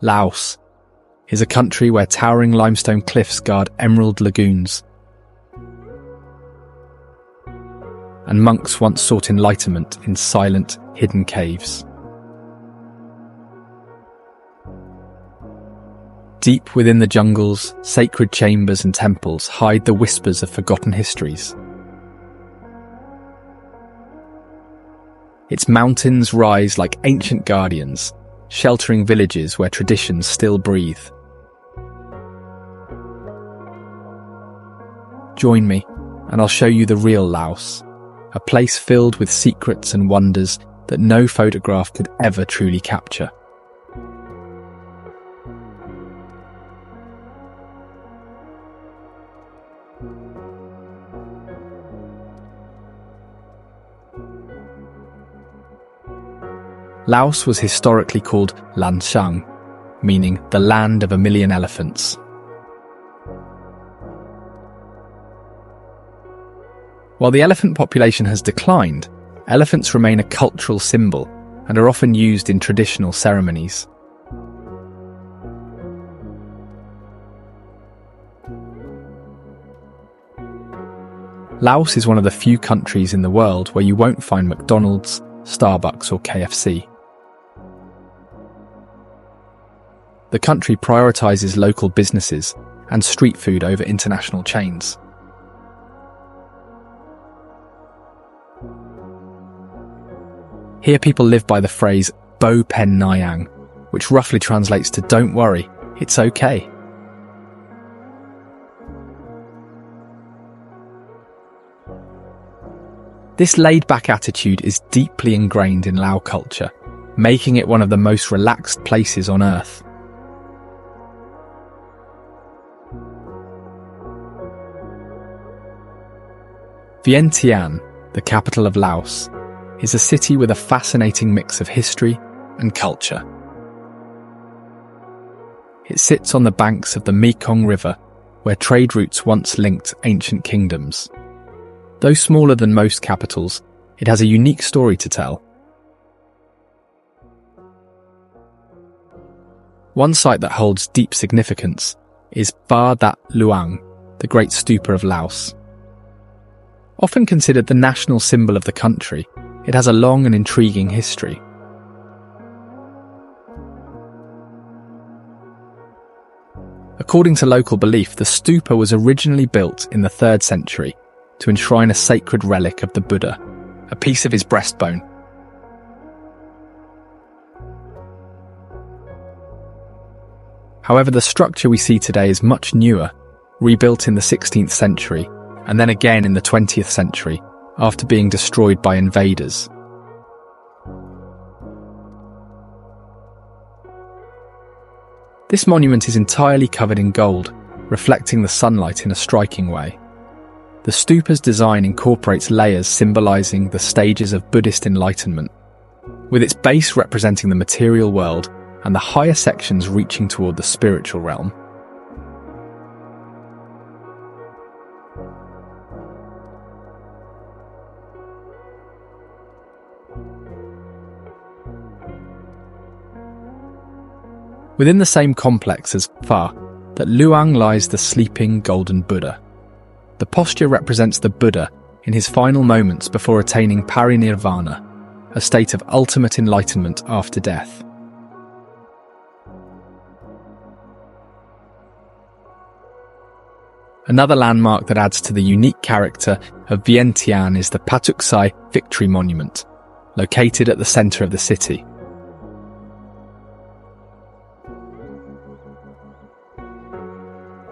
Laos is a country where towering limestone cliffs guard emerald lagoons, and monks once sought enlightenment in silent, hidden caves. Deep within the jungles, sacred chambers and temples hide the whispers of forgotten histories. Its mountains rise like ancient guardians, sheltering villages where traditions still breathe. Join me, and I'll show you the real Laos, a place filled with secrets and wonders that no photograph could ever truly capture. Laos was historically called Lan Xang, meaning the land of a million elephants. While the elephant population has declined, elephants remain a cultural symbol and are often used in traditional ceremonies. Laos is one of the few countries in the world where you won't find McDonald's, Starbucks or KFC. The country prioritizes local businesses and street food over international chains. Here people live by the phrase Bo Pen Nyang, which roughly translates to "don't worry, it's okay." This laid-back attitude is deeply ingrained in Lao culture, making it one of the most relaxed places on earth. Vientiane, the capital of Laos, is a city with a fascinating mix of history and culture. It sits on the banks of the Mekong River, where trade routes once linked ancient kingdoms. Though smaller than most capitals, it has a unique story to tell. One site that holds deep significance is Phra Dat Luang, the Great Stupa of Laos. Often considered the national symbol of the country, it has a long and intriguing history. According to local belief, the stupa was originally built in the 3rd century to enshrine a sacred relic of the Buddha, a piece of his breastbone. However, the structure we see today is much newer, rebuilt in the 16th century, and then again in the 20th century, after being destroyed by invaders. This monument is entirely covered in gold, reflecting the sunlight in a striking way. The stupa's design incorporates layers symbolizing the stages of Buddhist enlightenment, with its base representing the material world and the higher sections reaching toward the spiritual realm. Within the same complex as Phra Dat Luang lies the sleeping golden Buddha. The posture represents the Buddha in his final moments before attaining parinirvana, a state of ultimate enlightenment after death. Another landmark that adds to the unique character of Vientiane is the Patuxai Victory Monument, located at the centre of the city.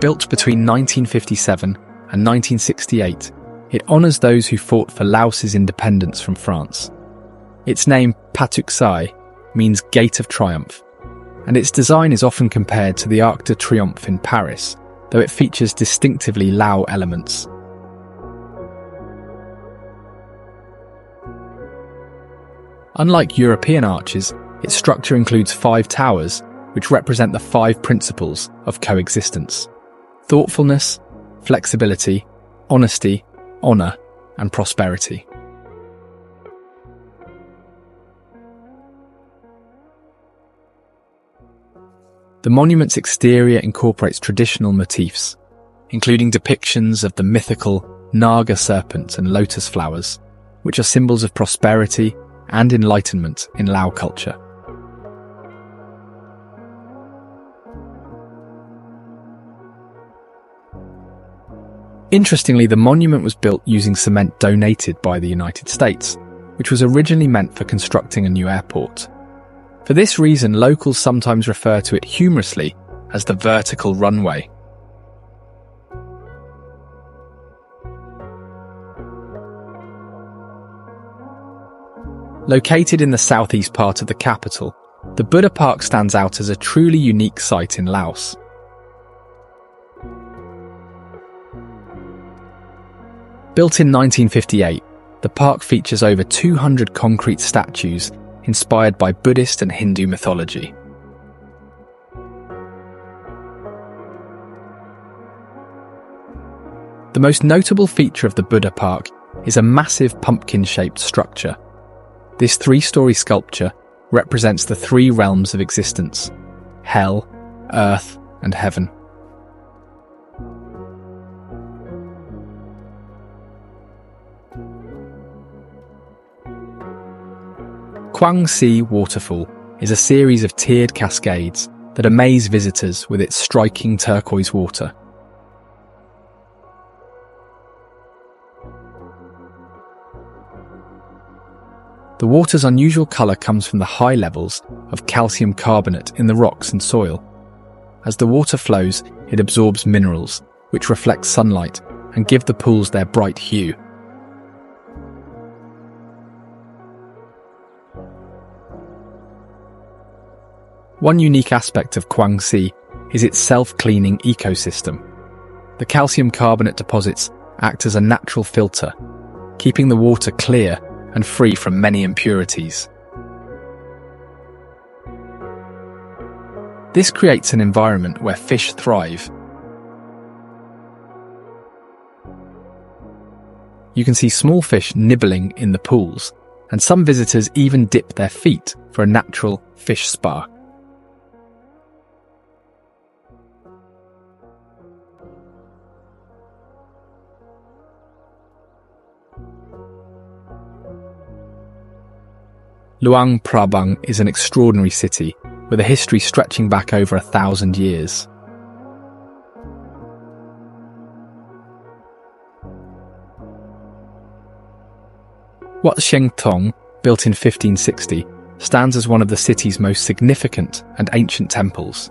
Built between 1957 and 1968, it honours those who fought for Laos's independence from France. Its name, Patuxai, means Gate of Triumph, and its design is often compared to the Arc de Triomphe in Paris, though it features distinctively Lao elements. Unlike European arches, its structure includes 5 towers, which represent the 5 principles of coexistence: thoughtfulness, flexibility, honesty, honour, and prosperity. The monument's exterior incorporates traditional motifs, including depictions of the mythical Naga serpent and lotus flowers, which are symbols of prosperity and enlightenment in Lao culture. Interestingly, the monument was built using cement donated by the United States, which was originally meant for constructing a new airport. For this reason, locals sometimes refer to it humorously as the vertical runway. Located in the southeast part of the capital, the Buddha Park stands out as a truly unique site in Laos. Built in 1958, the park features over 200 concrete statues inspired by Buddhist and Hindu mythology. The most notable feature of the Buddha Park is a massive pumpkin-shaped structure. This three-story sculpture represents the three realms of existence: hell, earth, and heaven. Quang Si Waterfall is a series of tiered cascades that amaze visitors with its striking turquoise water. The water's unusual colour comes from the high levels of calcium carbonate in the rocks and soil. As the water flows, it absorbs minerals, which reflect sunlight and give the pools their bright hue. One unique aspect of Quang Si is its self-cleaning ecosystem. The calcium carbonate deposits act as a natural filter, keeping the water clear and free from many impurities. This creates an environment where fish thrive. You can see small fish nibbling in the pools, and some visitors even dip their feet for a natural fish spa. Luang Prabang is an extraordinary city with a history stretching back over 1,000 years. Wat Sheng Tong, built in 1560, stands as one of the city's most significant and ancient temples.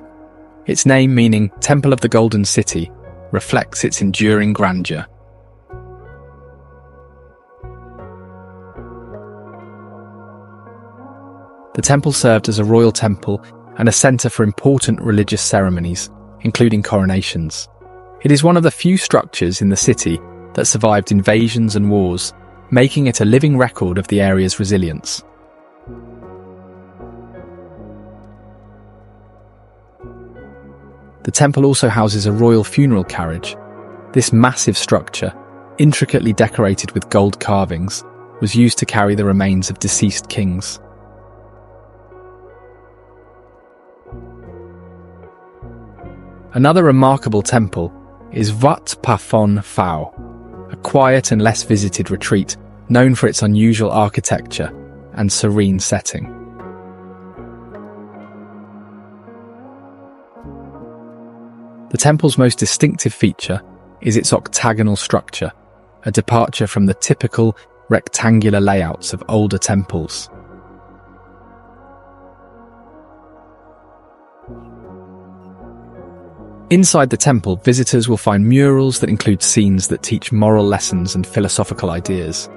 Its name, meaning Temple of the Golden City, reflects its enduring grandeur. The temple served as a royal temple and a centre for important religious ceremonies, including coronations. It is one of the few structures in the city that survived invasions and wars, making it a living record of the area's resilience. The temple also houses a royal funeral carriage. This massive structure, intricately decorated with gold carvings, was used to carry the remains of deceased kings. Another remarkable temple is Wat Pa Phon Phao, a quiet and less visited retreat known for its unusual architecture and serene setting. The temple's most distinctive feature is its octagonal structure, a departure from the typical rectangular layouts of older temples. Inside the temple, visitors will find murals that include scenes that teach moral lessons and philosophical ideas.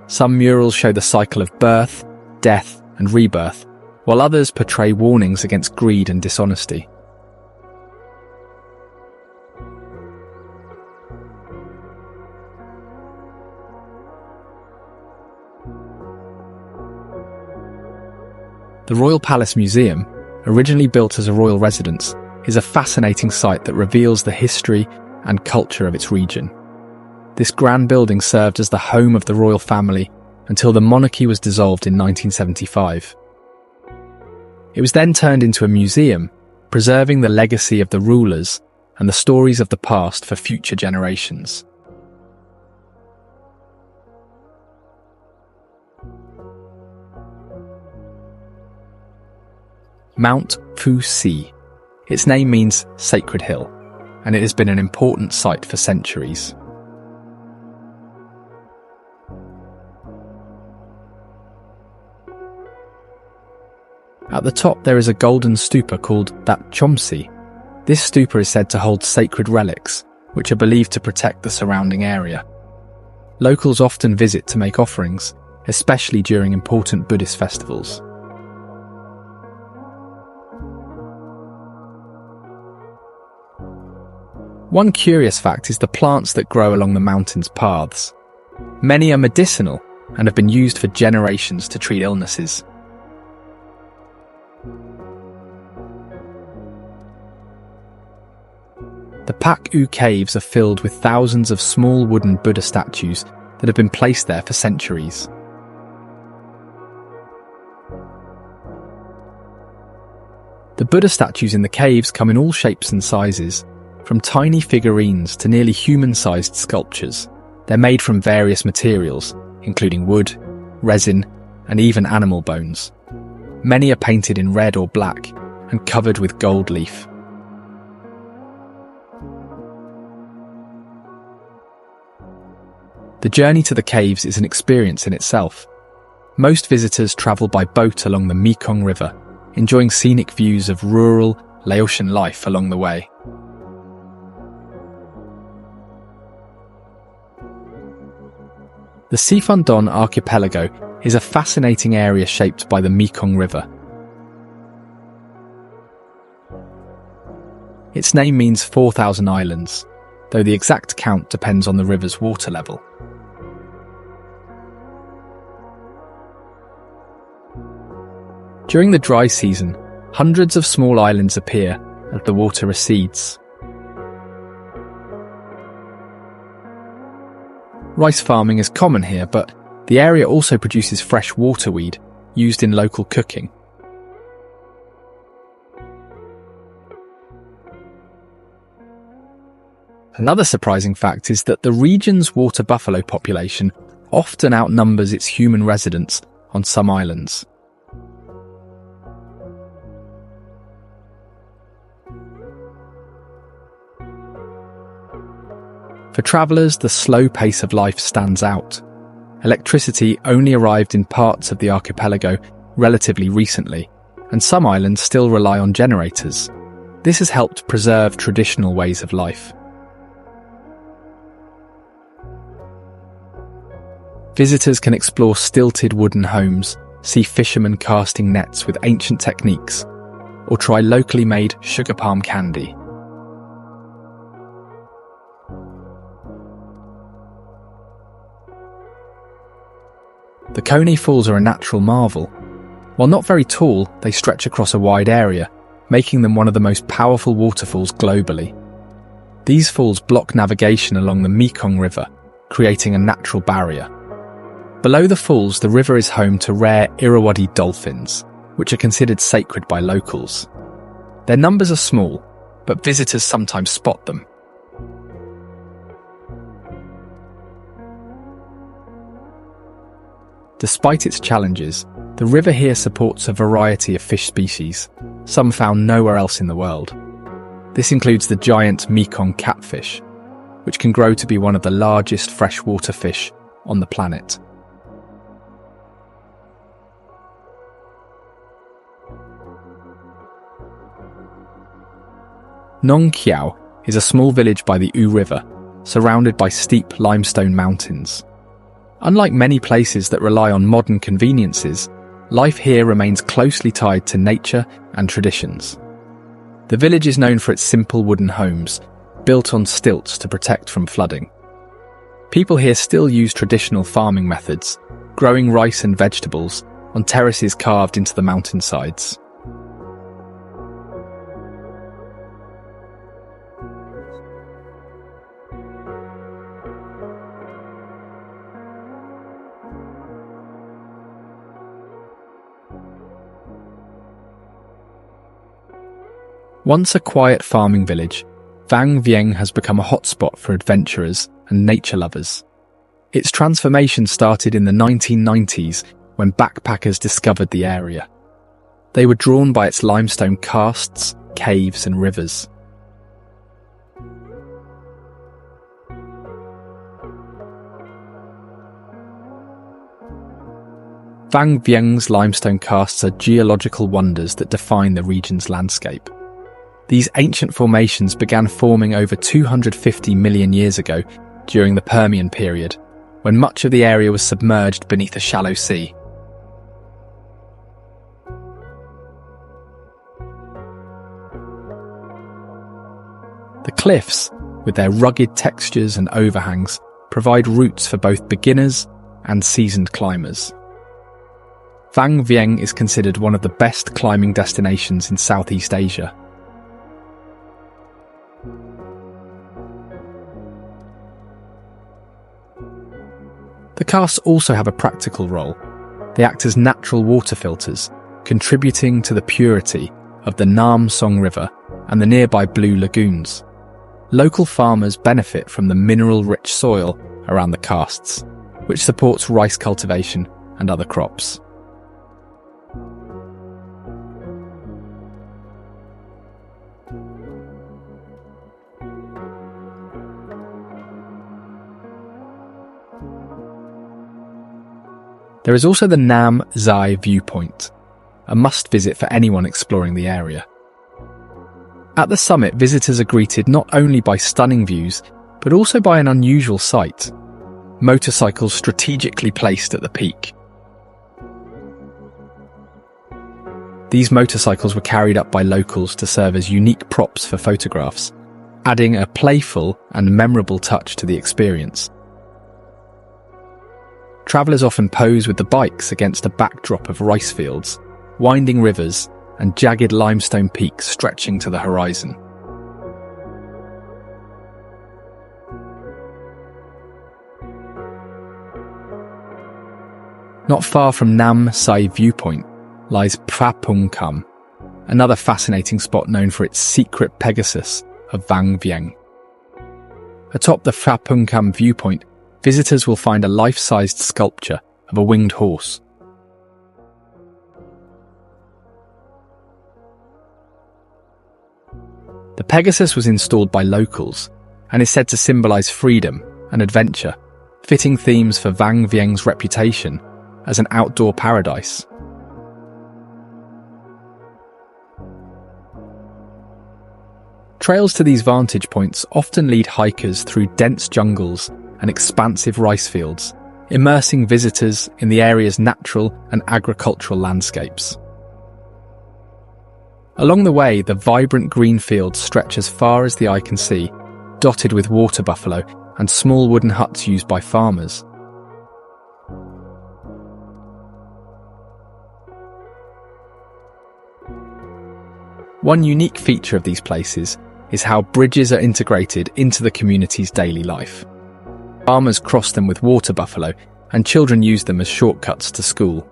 Some murals show the cycle of birth, death, and rebirth, while others portray warnings against greed and dishonesty. The Royal Palace Museum, originally built as a royal residence, is a fascinating site that reveals the history and culture of its region. This grand building served as the home of the royal family until the monarchy was dissolved in 1975. It was then turned into a museum preserving the legacy of the rulers and the stories of the past for future generations. Mount Fu Si. Its name means Sacred Hill, and it has been an important site for centuries. At the top there is a golden stupa called Dat Chomsi. This stupa is said to hold sacred relics, which are believed to protect the surrounding area. Locals often visit to make offerings, especially during important Buddhist festivals. One curious fact is the plants that grow along the mountain's paths. Many are medicinal and have been used for generations to treat illnesses. The Pak U caves are filled with thousands of small wooden Buddha statues that have been placed there for centuries. The Buddha statues in the caves come in all shapes and sizes, from tiny figurines to nearly human-sized sculptures. They're made from various materials, including wood, resin, and even animal bones. Many are painted in red or black and covered with gold leaf. The journey to the caves is an experience in itself. Most visitors travel by boat along the Mekong River, enjoying scenic views of rural, Laotian life along the way. The Sifundon archipelago is a fascinating area shaped by the Mekong River. Its name means 4,000 islands, though the exact count depends on the river's water level. During the dry season, hundreds of small islands appear as the water recedes. Rice farming is common here, but the area also produces fresh waterweed used in local cooking. Another surprising fact is that the region's water buffalo population often outnumbers its human residents on some islands. For travellers, the slow pace of life stands out. Electricity only arrived in parts of the archipelago relatively recently, and some islands still rely on generators. This has helped preserve traditional ways of life. Visitors can explore stilted wooden homes, see fishermen casting nets with ancient techniques, or try locally made sugar palm candy. The Coney Falls are a natural marvel. While not very tall, they stretch across a wide area, making them one of the most powerful waterfalls globally. These falls block navigation along the Mekong River, creating a natural barrier. Below the falls, the river is home to rare Irrawaddy dolphins, which are considered sacred by locals. Their numbers are small, but visitors sometimes spot them. Despite its challenges, the river here supports a variety of fish species, some found nowhere else in the world. This includes the giant Mekong catfish, which can grow to be one of the largest freshwater fish on the planet. Nong Kiao is a small village by the U River, surrounded by steep limestone mountains. Unlike many places that rely on modern conveniences, life here remains closely tied to nature and traditions. The village is known for its simple wooden homes, built on stilts to protect from flooding. People here still use traditional farming methods, growing rice and vegetables on terraces carved into the mountainsides. Once a quiet farming village, Vang Vieng has become a hotspot for adventurers and nature lovers. Its transformation started in the 1990s when backpackers discovered the area. They were drawn by its limestone karsts, caves and rivers. Vang Vieng's limestone karsts are geological wonders that define the region's landscape. These ancient formations began forming over 250 million years ago during the Permian period, when much of the area was submerged beneath a shallow sea. The cliffs, with their rugged textures and overhangs, provide routes for both beginners and seasoned climbers. Vang Vieng is considered one of the best climbing destinations in Southeast Asia. The karsts also have a practical role. They act as natural water filters, contributing to the purity of the Nam Song River and the nearby Blue Lagoons. Local farmers benefit from the mineral-rich soil around the karsts, which supports rice cultivation and other crops. There is also the Nam Zai viewpoint, a must-visit for anyone exploring the area. At the summit, visitors are greeted not only by stunning views, but also by an unusual sight: motorcycles strategically placed at the peak. These motorcycles were carried up by locals to serve as unique props for photographs, adding a playful and memorable touch to the experience. Travellers often pose with the bikes against a backdrop of rice fields, winding rivers, and jagged limestone peaks stretching to the horizon. Not far from Nam Sai viewpoint lies Phra Phung Kham, another fascinating spot known for its secret Pegasus of Vang Vieng. Atop the Phra Phung Kham viewpoint, visitors will find a life-sized sculpture of a winged horse. The Pegasus was installed by locals and is said to symbolise freedom and adventure, fitting themes for Vang Vieng's reputation as an outdoor paradise. Trails to these vantage points often lead hikers through dense jungles and expansive rice fields, immersing visitors in the area's natural and agricultural landscapes. Along the way, the vibrant green fields stretch as far as the eye can see, dotted with water buffalo and small wooden huts used by farmers. One unique feature of these places is how bridges are integrated into the community's daily life. Farmers cross them with water buffalo, and children use them as shortcuts to school.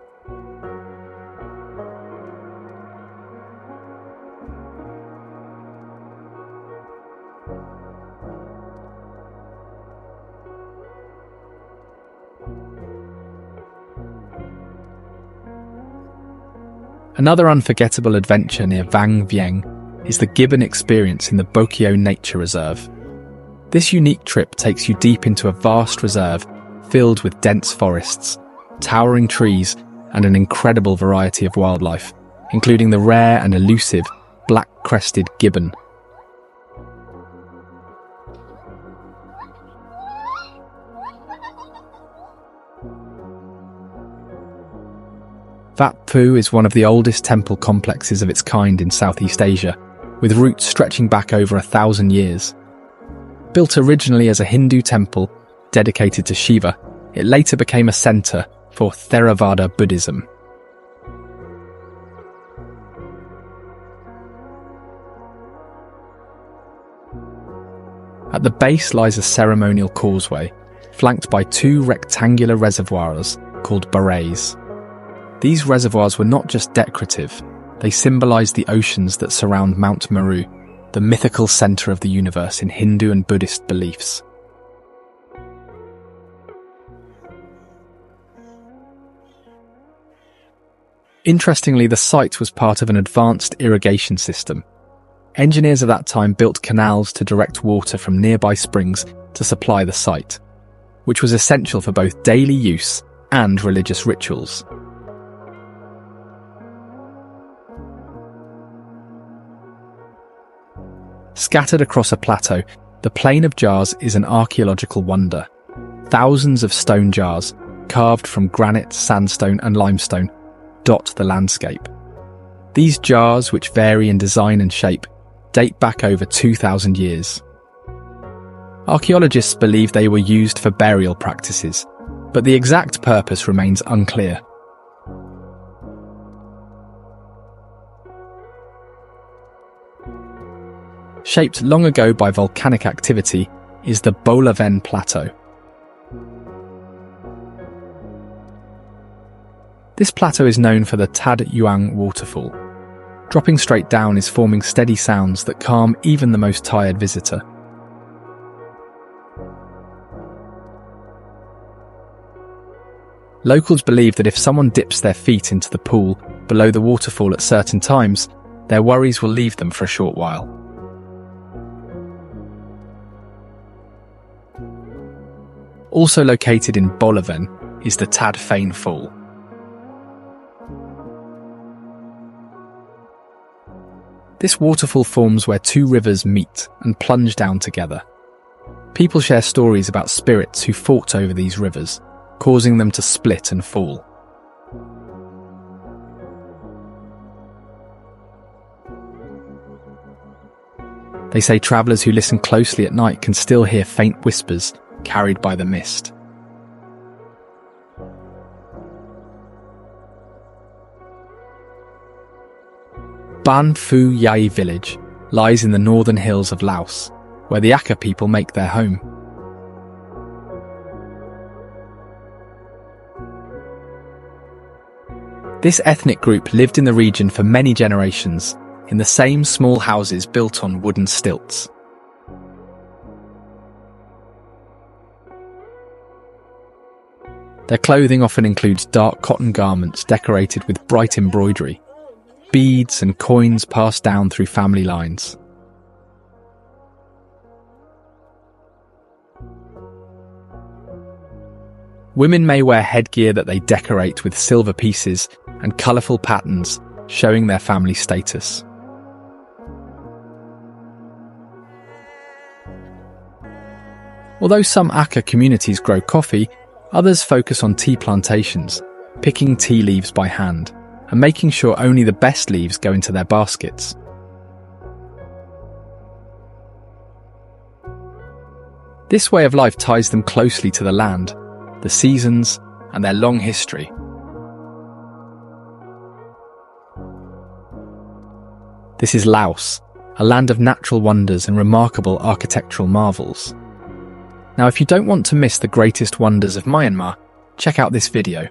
Another unforgettable adventure near Vang Vieng is the gibbon experience in the Bokyo Nature Reserve. This unique trip takes you deep into a vast reserve filled with dense forests, towering trees, and an incredible variety of wildlife, including the rare and elusive black-crested gibbon. Wat Phu is one of the oldest temple complexes of its kind in Southeast Asia, with roots stretching back over 1,000 years. Built originally as a Hindu temple dedicated to Shiva, it later became a centre for Theravada Buddhism. At the base lies a ceremonial causeway, flanked by two rectangular reservoirs called barays. These reservoirs were not just decorative, They symbolize the oceans that surround Mount Meru, the mythical center of the universe in Hindu and Buddhist beliefs. Interestingly, the site was part of an advanced irrigation system. Engineers of that time built canals to direct water from nearby springs to supply the site, which was essential for both daily use and religious rituals. Scattered across a plateau, the Plain of Jars is an archaeological wonder. Thousands of stone jars, carved from granite, sandstone and limestone, dot the landscape. These jars, which vary in design and shape, date back over 2,000 years. Archaeologists believe they were used for burial practices, but the exact purpose remains unclear. Shaped long ago by volcanic activity is the Bolaven Plateau. This plateau is known for the Tad Yuang waterfall. Dropping straight down is forming steady sounds that calm even the most tired visitor. Locals believe that if someone dips their feet into the pool below the waterfall at certain times, their worries will leave them for a short while. Also located in Bolaven is the Tad Phane Fall. This waterfall forms where two rivers meet and plunge down together. People share stories about spirits who fought over these rivers, causing them to split and fall. They say travellers who listen closely at night can still hear faint whispers carried by the mist. Ban Phu Yai village lies in the northern hills of Laos, where the Akha people make their home. This ethnic group lived in the region for many generations, in the same small houses built on wooden stilts. Their clothing often includes dark cotton garments decorated with bright embroidery, beads and coins passed down through family lines. Women may wear headgear that they decorate with silver pieces and colourful patterns, showing their family status. Although some Akha communities grow coffee, others focus on tea plantations, picking tea leaves by hand, and making sure only the best leaves go into their baskets. This way of life ties them closely to the land, the seasons, and their long history. This is Laos, a land of natural wonders and remarkable architectural marvels. Now, if you don't want to miss the greatest wonders of Myanmar, check out this video.